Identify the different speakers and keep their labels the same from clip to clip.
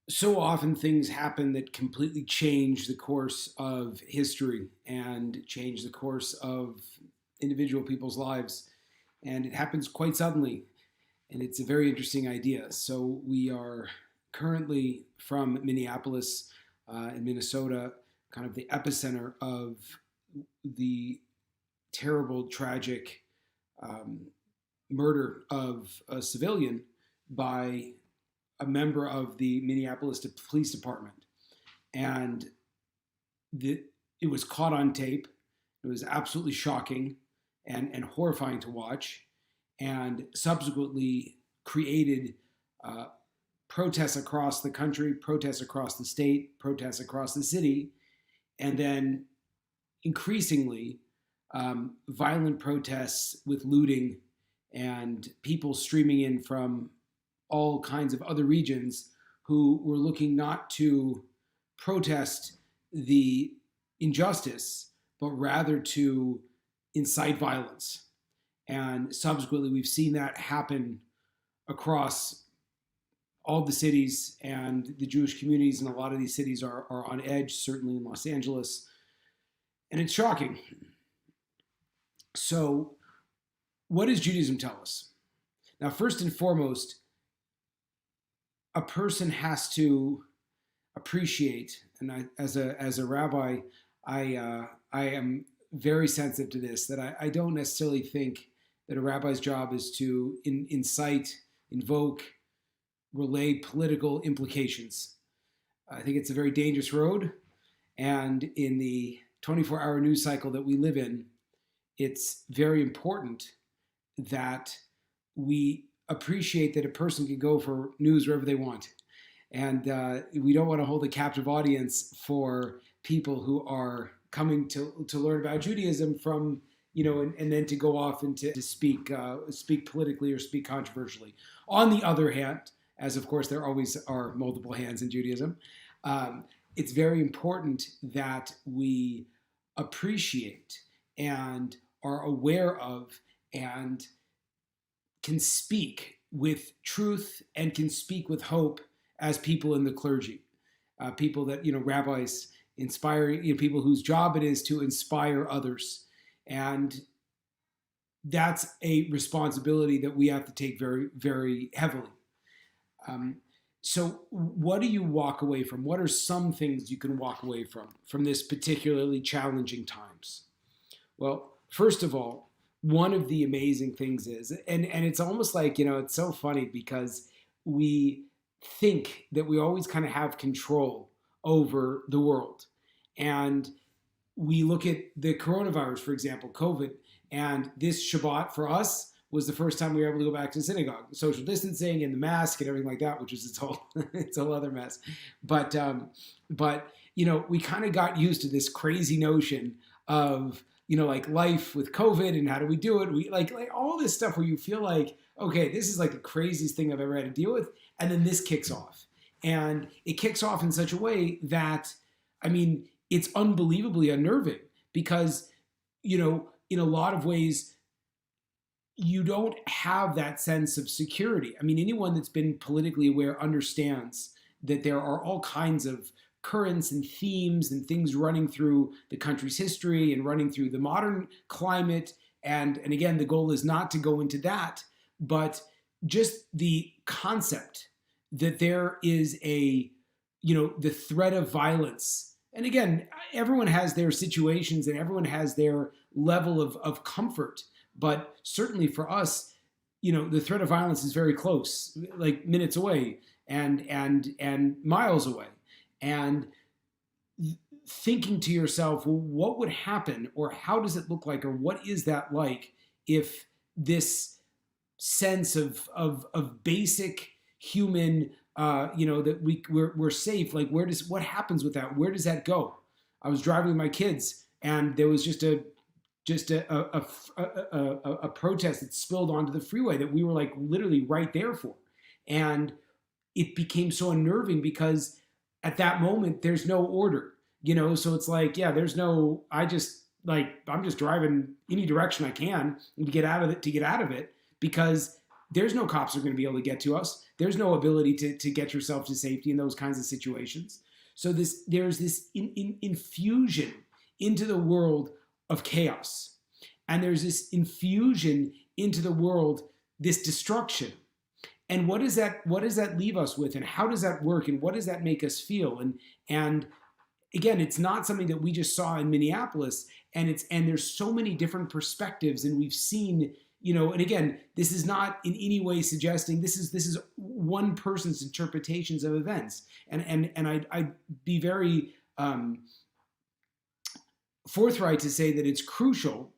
Speaker 1: So often things happen that completely change the course of history and change the course of individual people's lives. And it happens quite suddenly. And it's a very interesting idea. So we are currently from Minneapolis in Minnesota, kind of the epicenter of the terrible, tragic um, murder of a civilian by a member of the Minneapolis Police Department. And the, it was caught on tape. It was absolutely shocking and horrifying to watch, and subsequently created uh, protests across the country, protests across the state, protests across the city, and then increasingly violent protests with looting and people streaming in from all kinds of other regions who were looking not to protest the injustice, but rather to incite violence. And subsequently, we've seen that happen across all the cities, and the Jewish communities in a lot of these cities are on edge, certainly in Los Angeles. And it's shocking. So, what does Judaism tell us? Now, first and foremost, a person has to appreciate, and as a rabbi, I am very sensitive to this. That I don't necessarily think that a rabbi's job is to incite, invoke, relay political implications. I think it's a very dangerous road, and in the 24-hour news cycle that we live in, it's very important that we appreciate that a person can go for news wherever they want. And we don't want to hold a captive audience for people who are coming to learn about Judaism from, and then to go off and to speak politically or speak controversially. On the other hand, as of course there always are multiple hands in Judaism, it's very important that we appreciate and are aware of and can speak with truth and can speak with hope as people in the clergy, people that, rabbis inspire, people whose job it is to inspire others. And that's a responsibility that we have to take very, very heavily. So what do you walk away from? What are some things you can walk away from this particularly challenging times? Well, first of all, one of the amazing things is, and it's almost like, it's so funny because we think that we always kind of have control over the world. And we look at the coronavirus, for example, COVID, and this Shabbat for us was the first time we were able to go back to synagogue, social distancing and the mask and everything like that, which is its whole other mess. But we kind of got used to this crazy notion of, like life with COVID and how do we do it? We like all this stuff where you feel like, okay, this is like the craziest thing I've ever had to deal with. And then this kicks off. And it kicks off in such a way that, it's unbelievably unnerving because, in a lot of ways, you don't have that sense of security. Anyone that's been politically aware understands that there are all kinds of currents and themes and things running through the country's history and running through the modern climate. And again, the goal is not to go into that, but just the concept that there is the threat of violence. And again, everyone has their situations and everyone has their level of comfort. But certainly for us, the threat of violence is very close, like minutes away and miles away. And thinking to yourself, well, what would happen, or how does it look like, or what is that like if this sense of basic human, that we're safe, like what happens with that? Where does that go? I was driving with my kids, and there was just a protest that spilled onto the freeway that we were like literally right there for. And it became so unnerving because at that moment there's no order, so it's like, yeah, I'm just driving any direction I can to get out of it because there's no cops who are going to be able to get to us. There's no ability to get yourself to safety in those kinds of situations. So there's this infusion into the world of chaos. And there's this infusion into the world, this destruction. And what does that leave us with? And how does that work? And what does that make us feel? And again, it's not something that we just saw in Minneapolis. And there's so many different perspectives, and we've seen, and again, this is not in any way suggesting this is one person's interpretations of events. And I'd be very forthright to say that it's crucial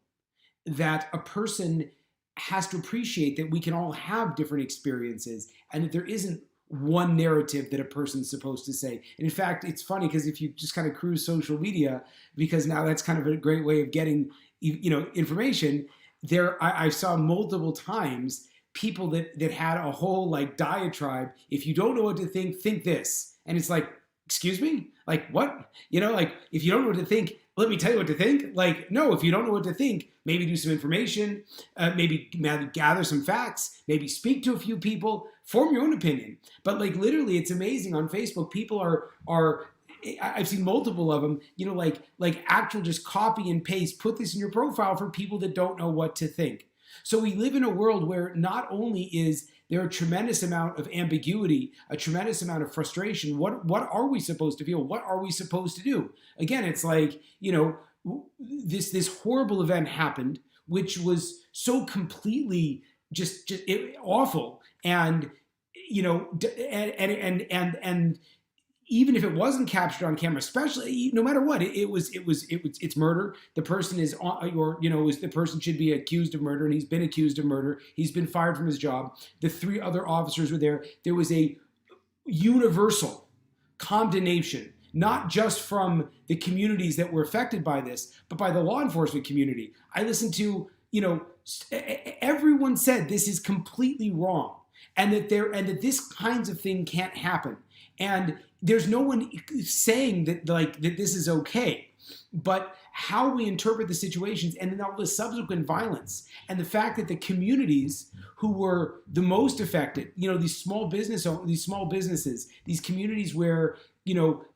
Speaker 1: that a person has to appreciate that we can all have different experiences, and that there isn't one narrative that a person's supposed to say. And in fact, it's funny because if you just kind of cruise social media, because now that's kind of a great way of getting, information. I saw multiple times people that had a whole like diatribe. If you don't know what to think this. And it's like, excuse me? Like what? Like if you don't know what to think, let me tell you what to think. Like, no, if you don't know what to think, maybe do some information, maybe gather some facts, maybe speak to a few people, form your own opinion. But like literally, it's amazing on Facebook. People are I've seen multiple of them, like actual just copy and paste, put this in your profile for people that don't know what to think. So we live in a world where not only is there a tremendous amount of ambiguity, a tremendous amount of frustration. What are we supposed to feel? What are we supposed to do? Again, it's like, this horrible event happened, which was so completely just awful. And, and even if it wasn't captured on camera, especially no matter what, it's murder. The person is the person should be accused of murder, and he's been accused of murder. He's been fired from his job. The 3 other officers were there. There was a universal condemnation, not just from the communities that were affected by this, but by the law enforcement community. I listened to, everyone said this is completely wrong, and that this kinds of thing can't happen. And there's no one saying that this is okay, but how we interpret the situations, and then all the subsequent violence, and the fact that the communities who were the most affected, these small businesses, these communities where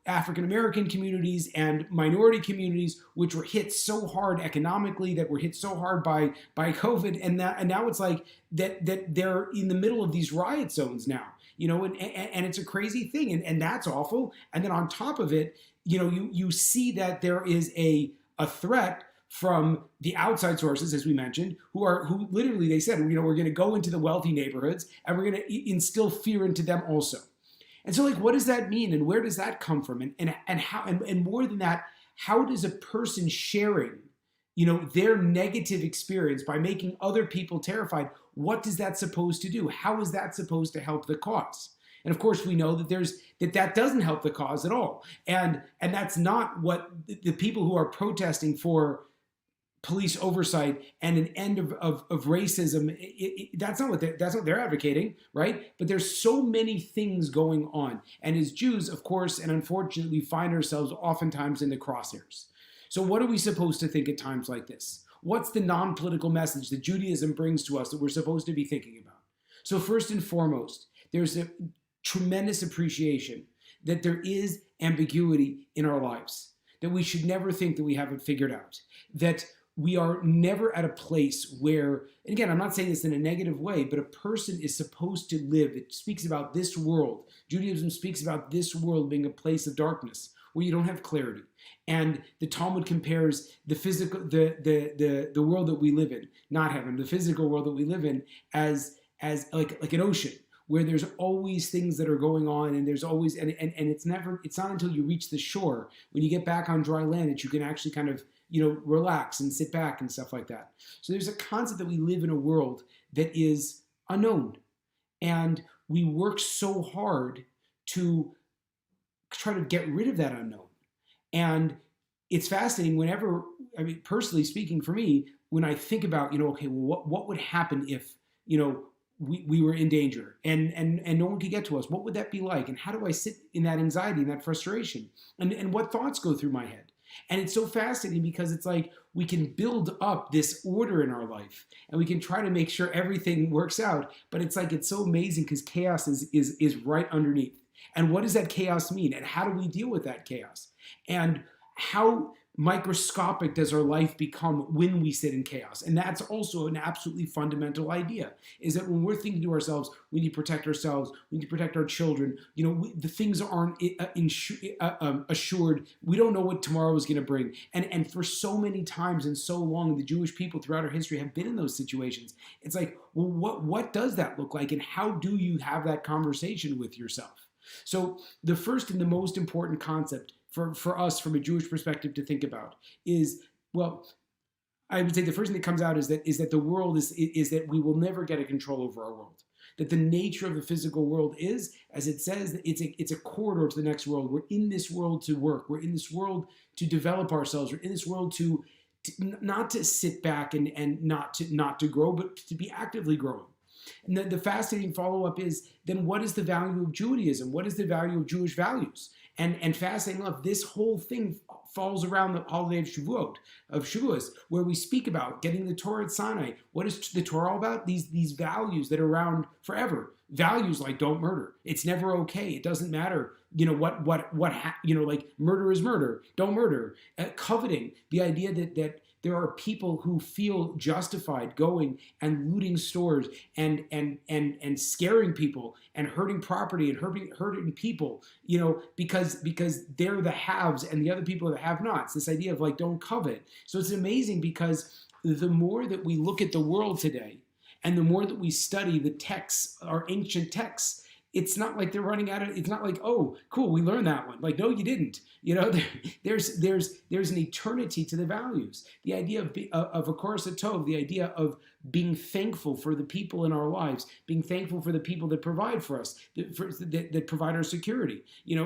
Speaker 1: African American communities and minority communities, which were hit so hard economically, that were hit so hard by COVID, and now it's like that they're in the middle of these riot zones now. And it's a crazy thing, and that's awful. And then on top of it, you see that there is a threat from the outside sources, as we mentioned, who literally, they said, we're going to go into the wealthy neighborhoods and we're going to instill fear into them also. And so, like, what does that mean, and where does that come from, and how, and more than that, how does a person sharing, their negative experience by making other people terrified, what is that supposed to do? How is that supposed to help the cause? And of course, we know that that doesn't help the cause at all. And that's not what the people who are protesting for police oversight and an end of racism, that's not what they're advocating, right? But there's so many things going on. And as Jews, of course, and unfortunately, we find ourselves oftentimes in the crosshairs. So what are we supposed to think at times like this? What's the non-political message that Judaism brings to us that we're supposed to be thinking about? So first and foremost, there's a tremendous appreciation that there is ambiguity in our lives, that we should never think that we have it figured out, that we are never at a place where, and again, I'm not saying this in a negative way, but a person is supposed to live. It speaks about this world. Judaism speaks about this world being a place of darkness where you don't have clarity. And the Talmud compares the physical, the world that we live in, not heaven, the physical world that we live in, as like an ocean, where there's always things that are going on, and there's always, and it's not until you reach the shore, when you get back on dry land, that you can actually kind of, relax and sit back and stuff like that. So there's a concept that we live in a world that is unknown, and we work so hard to try to get rid of that unknown. And it's fascinating personally speaking for me, when I think about, okay, well, what would happen if, we were in danger and no one could get to us? What would that be like? And how do I sit in that anxiety and that frustration? And what thoughts go through my head? And it's so fascinating because it's like we can build up this order in our life and we can try to make sure everything works out. But it's like it's so amazing because chaos is right underneath. And what does that chaos mean? And how do we deal with that chaos? And how microscopic does our life become when we sit in chaos? And that's also an absolutely fundamental idea, is that when we're thinking to ourselves, we need to protect ourselves, we need to protect our children, the things aren't assured. We don't know what tomorrow is going to bring. And for so many times and so long, the Jewish people throughout our history have been in those situations. It's like, well, what does that look like? And how do you have that conversation with yourself? So the first and the most important concept for us from a Jewish perspective to think about is, well, I would say the first thing that comes out is that the world is that we will never get a control over our world. That the nature of the physical world is, as it says, it's a corridor to the next world. We're in this world to work. We're in this world to develop ourselves. We're in this world to not to sit back and not to grow, but to be actively growing. And the fascinating follow-up is, then what is the value of Judaism? What is the value of Jewish values? And fascinating enough, this whole thing falls around the holiday of Shavuos, where we speak about getting the Torah at Sinai. What is the Torah all about? These values that are around forever. Values like don't murder. It's never okay. It doesn't matter. Like murder is murder. Don't murder. Coveting. The idea that there are people who feel justified going and looting stores and scaring people and hurting property and hurting people, because they're the haves and the other people are the have-nots. This idea of like don't covet. So it's amazing because the more that we look at the world today and the more that we study the texts, our ancient texts, it's not like they're running out of. It's not like, oh, cool, we learned that one. Like, no, you didn't. There's an eternity to the values. The idea of a Koras Tov, the idea of being thankful for the people in our lives, being thankful for the people that provide for us, that provide our security.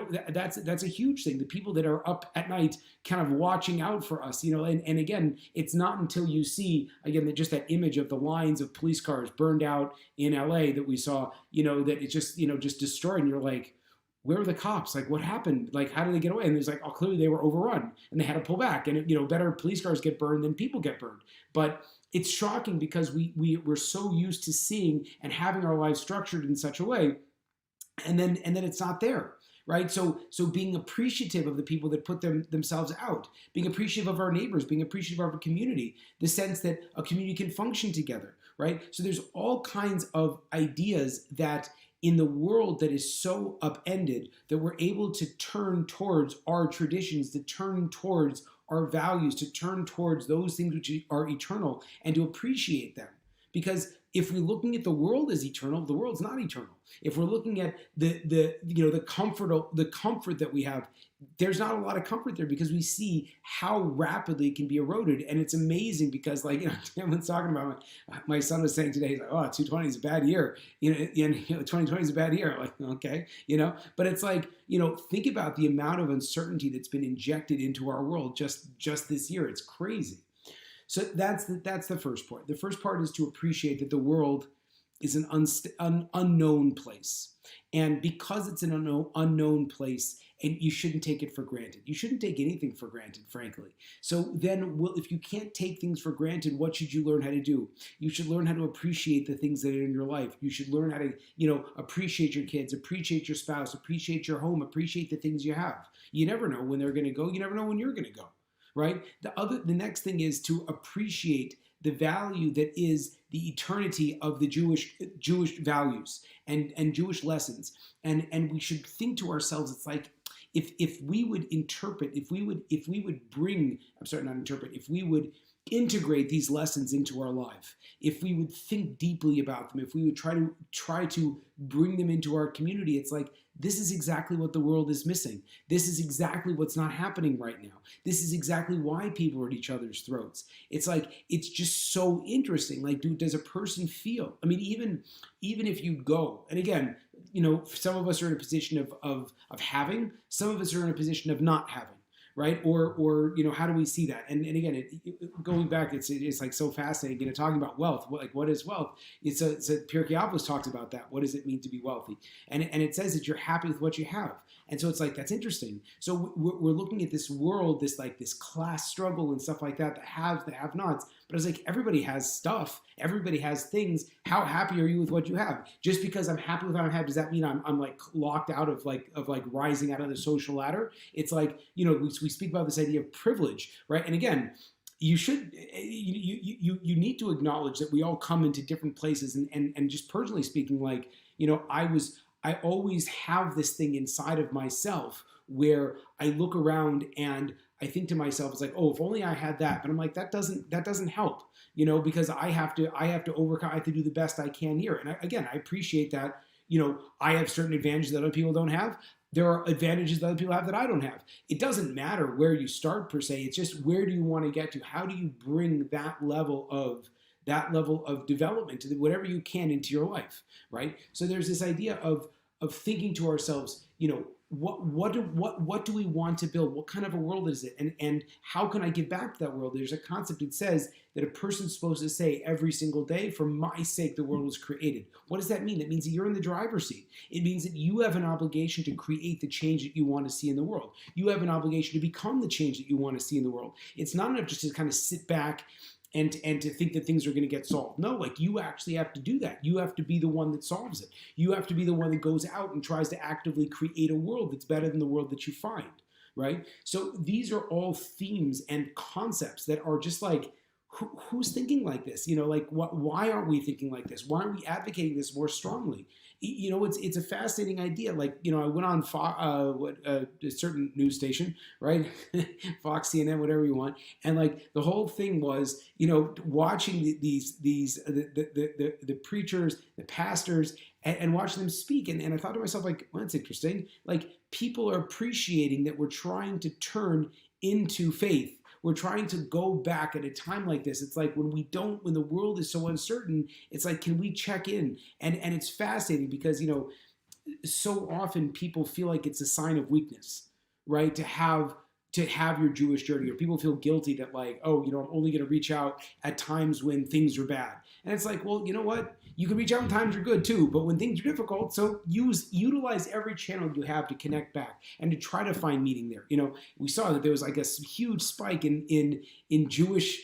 Speaker 1: That's a huge thing. The people that are up at night, kind of watching out for us. And again, it's not until you see again just that image of the lines of police cars burned out in LA that we saw. That it's just destroyed, and you're like, where are the cops? Like, what happened? Like, how did they get away? And there's like, oh, clearly they were overrun and they had to pull back. And better police cars get burned than people get burned. But it's shocking because we're so used to seeing and having our lives structured in such a way, and then it's not there. Right? So being appreciative of the people that put themselves out, being appreciative of our neighbors, being appreciative of our community, the sense that a community can function together, right? So there's all kinds of ideas that in the world that is so upended that we're able to turn towards our traditions, to turn towards our values, to turn towards those things which are eternal and to appreciate them. Because if we're looking at the world as eternal, the world's not eternal. If we're looking at the comfort that we have, there's not a lot of comfort there because we see how rapidly it can be eroded. And it's amazing because everyone's talking about my son was saying today, he's like, oh, 2020 is a bad year. 2020 is a bad year. Like, okay, but it's like, think about the amount of uncertainty that's been injected into our world just this year. It's crazy. So that's the first part. The first part is to appreciate that the world is an unknown place. And because it's an unknown place, and you shouldn't take it for granted. You shouldn't take anything for granted, frankly. So then, if you can't take things for granted, what should you learn how to do? You should learn how to appreciate the things that are in your life. You should learn how to, appreciate your kids, appreciate your spouse, appreciate your home, appreciate the things you have. You never know when they're going to go. You never know when you're going to go. Right? The next thing is to appreciate the value that is the eternity of the Jewish values and Jewish lessons. And we should think to ourselves, it's like if we would interpret, if we would bring, if we would integrate these lessons into our life, if we would think deeply about them, if we would try to bring them into our community, it's like, this is exactly what the world is missing. This is exactly what's not happening right now. This is exactly why people are at each other's throats. It's like, it's just so interesting. Like, does a person feel? I mean, even if you go, and again, some of us are in a position of having, some of us are in a position of not having, right? Or how do we see that? And again, going back, it's like so fascinating. Talking about wealth, what is wealth? It's Pirkei Avos talks about that. What does it mean to be wealthy? And it says that you're happy with what you have. And so it's like, that's interesting. So we're looking at this world, this class struggle and stuff like that, the haves, the have-nots. But it's like, everybody has stuff. Everybody has things. How happy are you with what you have? Just because I'm happy with what I have, does that mean I'm like locked out of rising out of the social ladder? It's like, we speak about this idea of privilege, right? And again, you need to acknowledge that we all come into different places, and just personally speaking, I always have this thing inside of myself where I look around and I think to myself, it's like, oh, if only I had that. But I'm like, that doesn't help, because I have to overcome, I have to do the best I can here. And I appreciate that, I have certain advantages that other people don't have. There are advantages that other people have that I don't have. It doesn't matter where you start per se. It's just, where do you want to get to? How do you bring that level of development to whatever you can into your life, right? So there's this idea of thinking to ourselves, what do we want to build? What kind of a world is it? And how can I give back to that world? There's a concept that says that a person's supposed to say every single day, for my sake, the world was created. What does that mean? That means that you're in the driver's seat. It means that you have an obligation to create the change that you want to see in the world. You have an obligation to become the change that you want to see in the world. It's not enough just to kind of sit back and to think that things are going to get solved. No, you actually have to do that. You have to be the one that solves it. You have to be the one that goes out and tries to actively create a world that's better than the world that you find, right? So these are all themes and concepts that are just like, who's thinking like this? Why aren't we thinking like this? Why aren't we advocating this more strongly? It's a fascinating idea. I went on a certain news station, right? Fox, CNN, whatever you want. And the whole thing was, watching the preachers, the pastors, and watching them speak. And I thought to myself, well, that's interesting. People are appreciating that we're trying to turn into faith. We're trying to go back at a time like this. It's like, when the world is so uncertain, it's like, can we check in? And it's fascinating because, so often people feel like it's a sign of weakness, right? To have your Jewish journey, or people feel guilty that I'm only going to reach out at times when things are bad. And it's like, well, you know what? You can reach out when times are good too, but when things are difficult, so utilize every channel you have to connect back and to try to find meaning there. We saw that there was huge spike in Jewish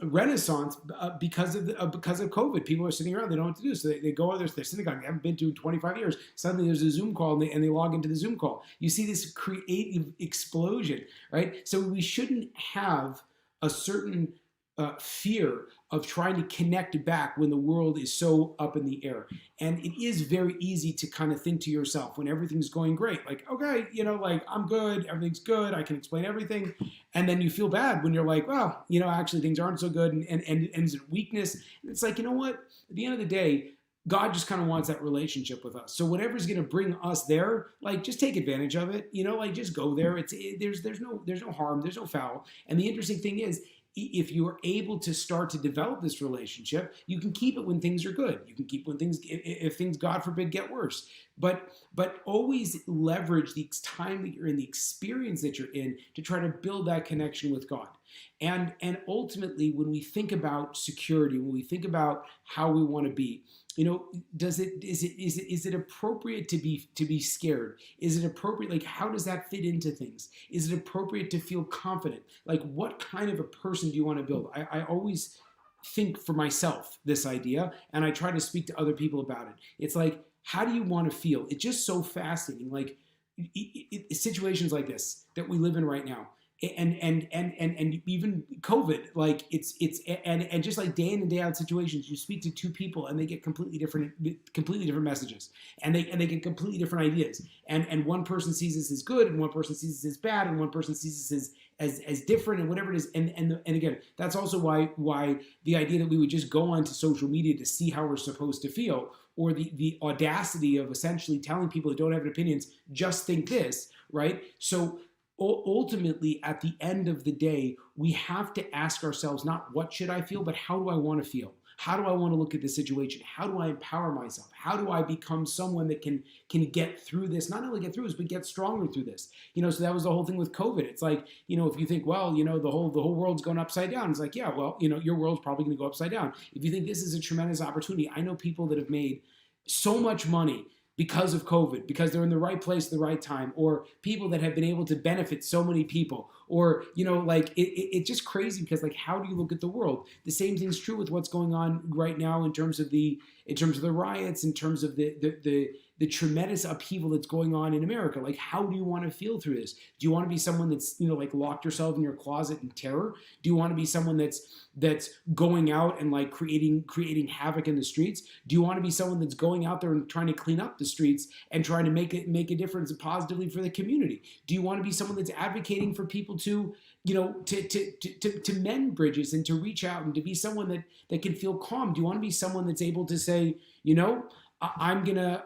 Speaker 1: Renaissance because of COVID. People are sitting around, they don't know what to do, so they go to their synagogue they haven't been to in 25 years. Suddenly there's a Zoom call, and they log into the Zoom call. You see this creative explosion, right? So we shouldn't have a certain fear of trying to connect back when the world is so up in the air. And it is very easy to kind of think to yourself when everything's going great, okay, I'm good, everything's good, I can explain everything. And then you feel bad when you're like, well, actually things aren't so good, and is it weakness? And it's like, you know what? At the end of the day, God just kind of wants that relationship with us. So whatever's going to bring us there, just take advantage of it. Just go there. There's no harm, there's no foul. And the interesting thing is, if you are able to start to develop this relationship, you can keep it when things are good. You can keep when if things, God forbid, get worse. But always leverage the time that you're in, the experience that you're in, to try to build that connection with God. And ultimately, when we think about security, when we think about how we want to be, is it appropriate to be scared? Is it appropriate? How does that fit into things? Is it appropriate to feel confident? What kind of a person do you want to build? I always think for myself this idea, and I try to speak to other people about it. It's like, how do you want to feel? It's just so fascinating. Situations like this that we live in right now. And even COVID, and just day in and day out situations, you speak to two people and they get completely different messages, and they get completely different ideas. And one person sees this as good, and one person sees this as bad, and one person sees this as different, and whatever it is. And again, that's also why the idea that we would just go onto social media to see how we're supposed to feel, or the audacity of essentially telling people that don't have opinions, just think this, right? So ultimately, at the end of the day, we have to ask ourselves not what should I feel, but how do I want to feel? How do I want to look at the situation? How do I empower myself? How do I become someone that can get through this? Not only get through this, but get stronger through this. So that was the whole thing with COVID. It's like, if you think, well, the whole world's going upside down. It's like, yeah, well, your world's probably going to go upside down. If you think this is a tremendous opportunity, I know people that have made so much money because of COVID, because they're in the right place at the right time, or people that have been able to benefit so many people, or, it's just crazy because, how do you look at the world? The same thing's true with what's going on right now in terms of the riots, in terms of the tremendous upheaval that's going on in America. How do you want to feel through this? Do you want to be someone that's, locked yourself in your closet in terror? Do you want to be someone that's going out and creating havoc in the streets? Do you want to be someone that's going out there and trying to clean up the streets and trying to make a difference positively for the community? Do you want to be someone that's advocating for people to mend bridges and to reach out and to be someone that can feel calm? Do you want to be someone that's able to say, I'm gonna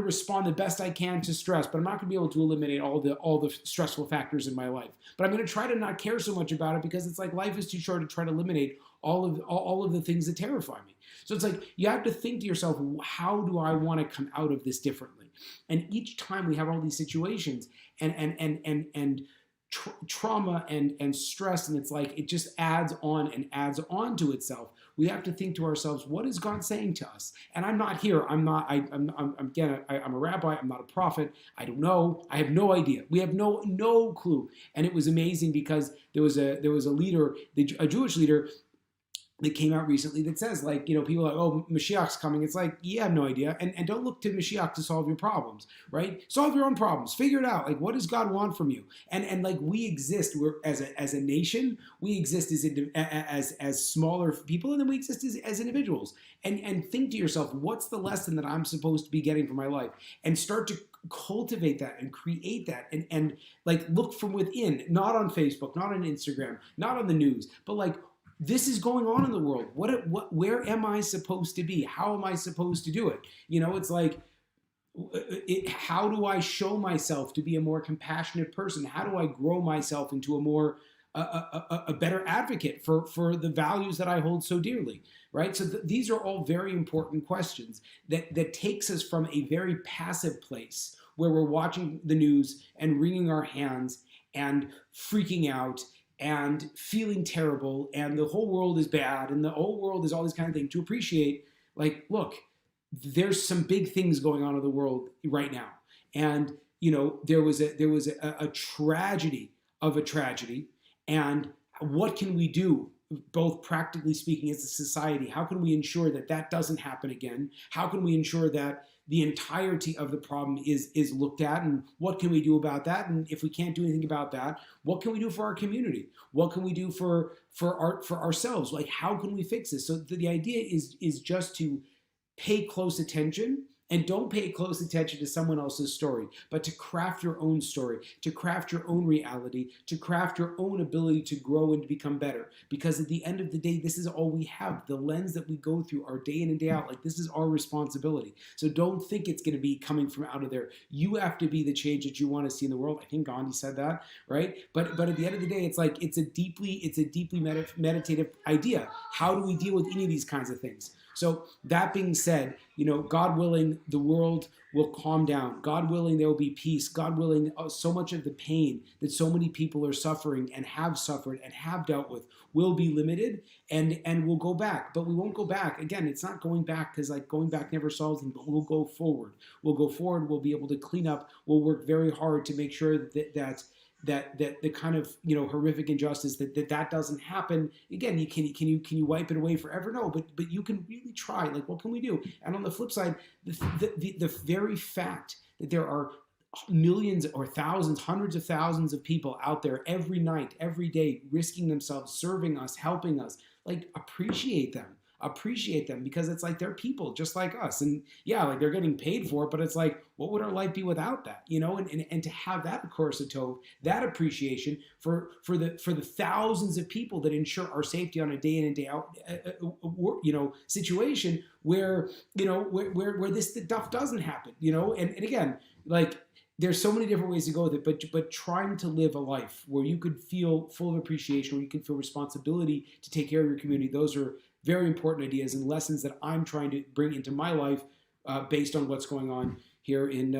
Speaker 1: respond the best I can to stress, but I'm not gonna be able to eliminate all the stressful factors in my life. But I'm gonna try to not care so much about it, because it's like life is too short to try to eliminate all of the things that terrify me. So it's like you have to think to yourself, how do I want to come out of this differently? And each time we have all these situations and trauma and stress, and it's like it just adds on and adds on to itself. We have to think to ourselves, what is God saying to us? And I'm not here. I'm a rabbi. I'm not a prophet. I don't know. I have no idea. We have no clue. And it was amazing because there was a leader, a Jewish leader, that came out recently that says, people are like, oh, Mashiach's coming. It's like, you have no idea. And don't look to Mashiach to solve your problems, right? Solve your own problems. Figure it out. What does God want from you? And we exist, we're as a nation, we exist as smaller people, and then we exist as individuals. And think to yourself, what's the lesson that I'm supposed to be getting from my life? And start to cultivate that and create that and look from within, not on Facebook, not on Instagram, not on the news, but this is going on in the world. Where am I supposed to be? How am I supposed to do it? It's like, how do I show myself to be a more compassionate person? How do I grow myself into a better advocate for the values that I hold so dearly, right? So these are all very important questions that takes us from a very passive place where we're watching the news and wringing our hands and freaking out and feeling terrible, and the whole world is bad, and the whole world is all these kind of things, to appreciate, look, there's some big things going on in the world right now. And, there was a tragedy of a tragedy, and what can we do, both practically speaking as a society? How can we ensure that doesn't happen again? How can we ensure that the entirety of the problem is looked at, and what can we do about that? And if we can't do anything about that, what can we do for our community? What can we do for ourselves? How can we fix this? So the idea is just to pay close attention. And don't pay close attention to someone else's story, but to craft your own story, to craft your own reality, to craft your own ability to grow and to become better. Because at the end of the day, this is all we have. The lens that we go through our day in and day out, this is our responsibility. So don't think it's going to be coming from out of there. You have to be the change that you want to see in the world. I think Gandhi said that, right? But at the end of the day, it's it's a deeply meditative idea. How do we deal with any of these kinds of things? So that being said, God willing, the world will calm down. God willing, there will be peace. God willing, so much of the pain that so many people are suffering and have suffered and have dealt with will be limited, and we'll go back. But we won't go back. Again, it's not going back, because going back never solves them, but we'll go forward. We'll go forward. We'll be able to clean up. We'll work very hard to make sure that the kind of horrific injustice that doesn't happen again. Can you wipe it away forever? No, but you can really try. What can we do? And on the flip side, the very fact that there are millions or thousands, hundreds of thousands of people out there every night, every day, risking themselves, serving us, helping us, appreciate them. Appreciate them, because it's they're people just like us, and they're getting paid for it, but it's what would our life be without that? And to have that, of course, that appreciation for the thousands of people that ensure our safety on a day in and day out situation where this stuff doesn't happen, and again, there's so many different ways to go with it, but trying to live a life where you could feel full of appreciation, where you can feel responsibility to take care of your community, those are very important ideas and lessons that I'm trying to bring into my life based on what's going on here in